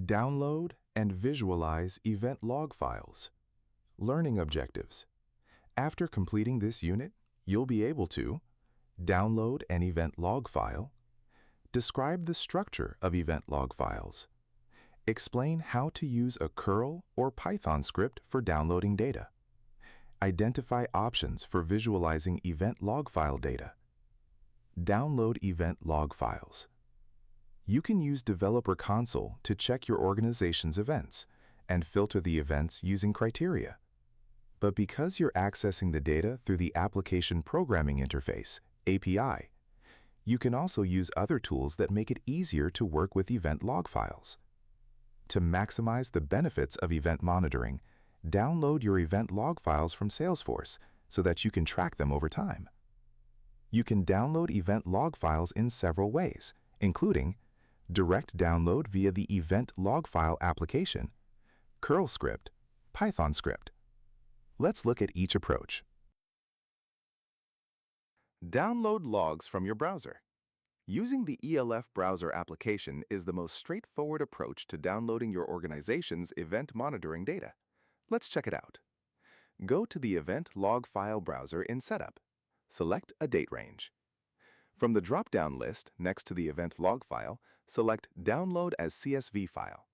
Download and visualize event log files. Learning objectives. After completing this unit, you'll be able to download an event log file, describe the structure of event log files, explain how to use a curl or Python script for downloading data, identify options for visualizing event log file data, download event log files. You can use Developer Console to check your organization's events and filter the events using criteria. But because you're accessing the data through the Application Programming Interface, API, you can also use other tools that make it easier to work with event log files. To maximize the benefits of event monitoring, download your event log files from Salesforce so that you can track them over time. You can download event log files in several ways, including direct download via the Event Log File application, curl script, Python script. Let's look at each approach. Download logs from your browser. Using the ELF browser application is the most straightforward approach to downloading your organization's event monitoring data. Let's check it out. Go to the Event Log File browser in Setup. Select a date range. From the drop-down list next to the event log file, select Download as CSV file.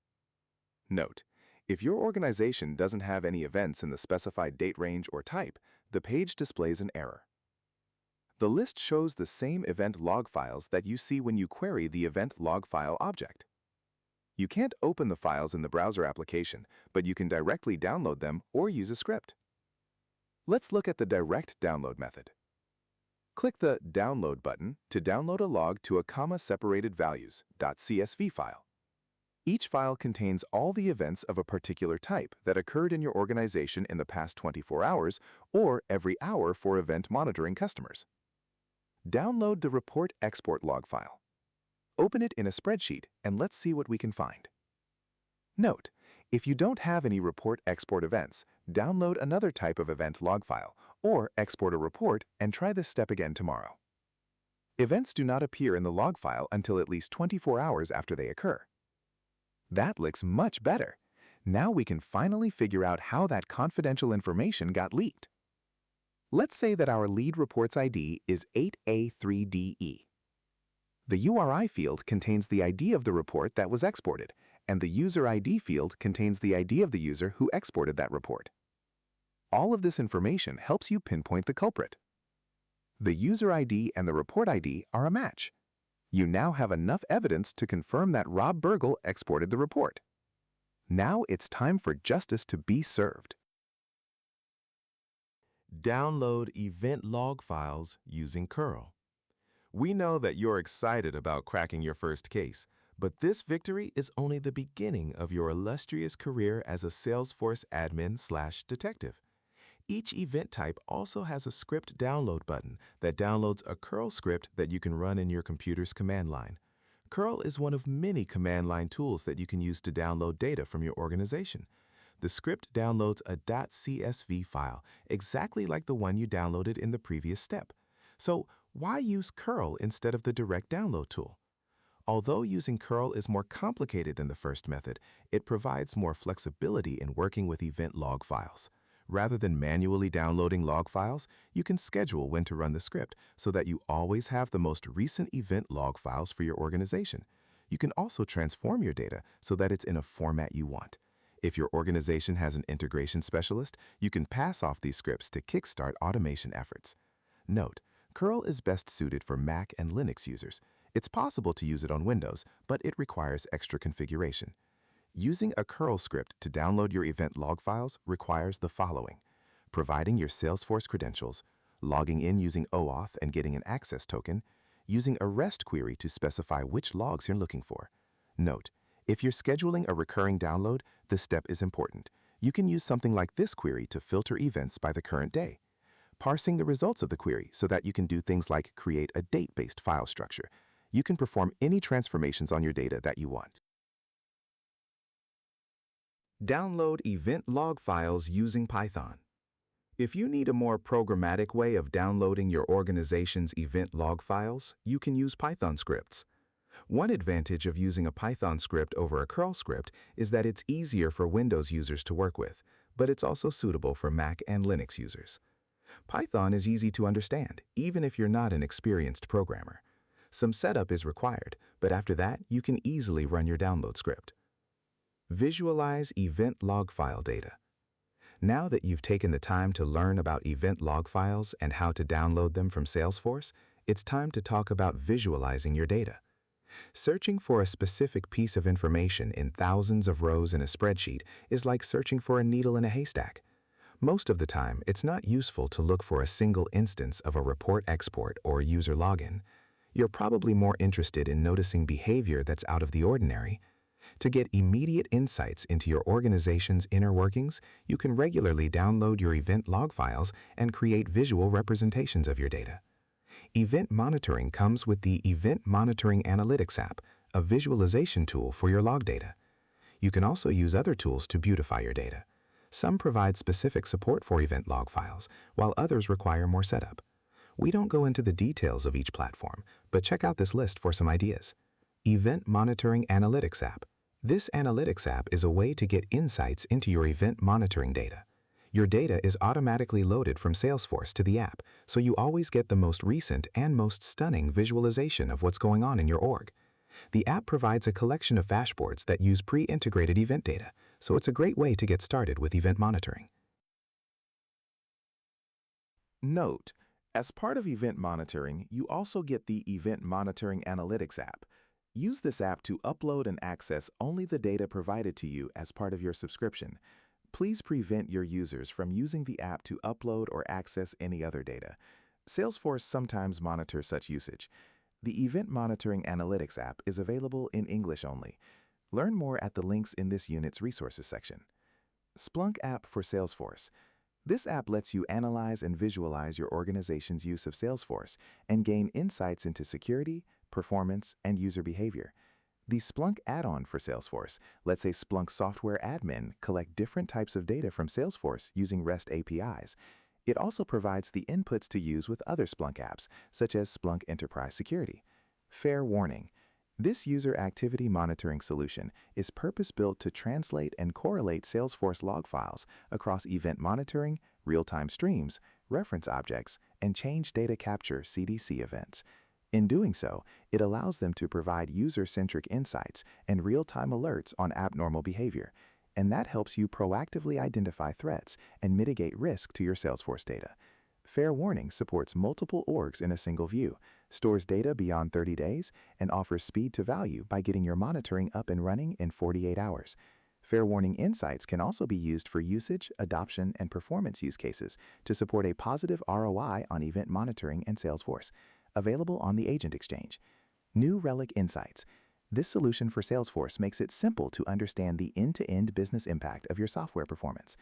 Note, if your organization doesn't have any events in the specified date range or type, the page displays an error. The list shows the same event log files that you see when you query the event log file object. You can't open the files in the browser application, but you can directly download them or use a script. Let's look at the direct download method. Click the Download button to download a log to a comma-separated values.csv file. Each file contains all the events of a particular type that occurred in your organization in the past 24 hours or every hour for event monitoring customers. Download the Report Export log file. Open it in a spreadsheet and let's see what we can find. Note, if you don't have any report export events, download another type of event log file or export a report and try this step again tomorrow. Events do not appear in the log file until at least 24 hours after they occur. That looks much better. Now we can finally figure out how that confidential information got leaked. Let's say that our lead report's ID is 8A3DE. The URI field contains the ID of the report that was exported, and the user ID field contains the ID of the user who exported that report. All of this information helps you pinpoint the culprit. The user ID and the report ID are a match. You now have enough evidence to confirm that Rob Burgle exported the report. Now it's time for justice to be served. Download event log files using curl. We know that you're excited about cracking your first case, but this victory is only the beginning of your illustrious career as a Salesforce admin/detective. Each event type also has a script download button that downloads a curl script that you can run in your computer's command line. Curl is one of many command line tools that you can use to download data from your organization. The script downloads a .csv file, exactly like the one you downloaded in the previous step. So why use curl instead of the direct download tool? Although using curl is more complicated than the first method, it provides more flexibility in working with event log files. Rather than manually downloading log files, you can schedule when to run the script so that you always have the most recent event log files for your organization. You can also transform your data so that it's in a format you want. If your organization has an integration specialist, you can pass off these scripts to kickstart automation efforts. Note, curl is best suited for Mac and Linux users. It's possible to use it on Windows, but it requires extra configuration. Using a curl script to download your event log files requires the following: providing your Salesforce credentials, logging in using OAuth and getting an access token, using a REST query to specify which logs you're looking for. Note, if you're scheduling a recurring download, this step is important. You can use something like this query to filter events by the current day. Parsing the results of the query so that you can do things like create a date-based file structure. You can perform any transformations on your data that you want. Download event log files using Python. If you need a more programmatic way of downloading your organization's event log files, you can use Python scripts. One advantage of using a Python script over a curl script is that it's easier for Windows users to work with, but it's also suitable for Mac and Linux users. Python is easy to understand, even if you're not an experienced programmer. Some setup is required, but after that, you can easily run your download script. Visualize event log file data. Now that you've taken the time to learn about event log files and how to download them from Salesforce, it's time to talk about visualizing your data. Searching for a specific piece of information in thousands of rows in a spreadsheet is like searching for a needle in a haystack. Most of the time, it's not useful to look for a single instance of a report export or user login. You're probably more interested in noticing behavior that's out of the ordinary. To get immediate insights into your organization's inner workings, you can regularly download your event log files and create visual representations of your data. Event monitoring comes with the Event Monitoring Analytics app, a visualization tool for your log data. You can also use other tools to beautify your data. Some provide specific support for event log files, while others require more setup. We don't go into the details of each platform, but check out this list for some ideas. Event Monitoring Analytics app. This analytics app is a way to get insights into your event monitoring data. Your data is automatically loaded from Salesforce to the app, so you always get the most recent and most stunning visualization of what's going on in your org. The app provides a collection of dashboards that use pre-integrated event data, so it's a great way to get started with event monitoring. Note, as part of event monitoring, you also get the Event Monitoring Analytics app. Use this app to upload and access only the data provided to you as part of your subscription. Please prevent your users from using the app to upload or access any other data. Salesforce sometimes monitors such usage. The Event Monitoring Analytics app is available in English only. Learn more at the links in this unit's resources section. Splunk app for Salesforce. This app lets you analyze and visualize your organization's use of Salesforce and gain insights into security, performance, and user behavior. The Splunk add-on for Salesforce lets a Splunk software admin collect different types of data from Salesforce using REST APIs. It also provides the inputs to use with other Splunk apps, such as Splunk Enterprise Security. Fair warning: this user activity monitoring solution is purpose-built to translate and correlate Salesforce log files across event monitoring, real-time streams, reference objects, and change data capture (CDC) events. In doing so, it allows them to provide user-centric insights and real-time alerts on abnormal behavior, and that helps you proactively identify threats and mitigate risk to your Salesforce data. Fair Warning supports multiple orgs in a single view, stores data beyond 30 days, and offers speed to value by getting your monitoring up and running in 48 hours. Fair Warning Insights can also be used for usage, adoption, and performance use cases to support a positive ROI on event monitoring and Salesforce. Available on the Agent Exchange. New Relic Insights. This solution for Salesforce makes it simple to understand the end-to-end business impact of your software performance.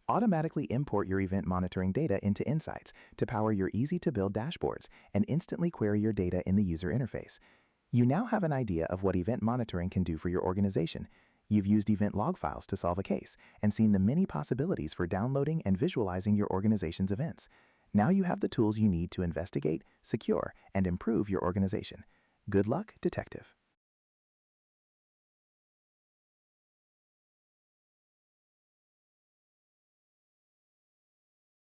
Automatically import your event monitoring data into Insights to power your easy-to-build dashboards and instantly query your data in the user interface. You now have an idea of what event monitoring can do for your organization. You've used event log files to solve a case and seen the many possibilities for downloading and visualizing your organization's events. Now you have the tools you need to investigate, secure, and improve your organization. Good luck, Detective.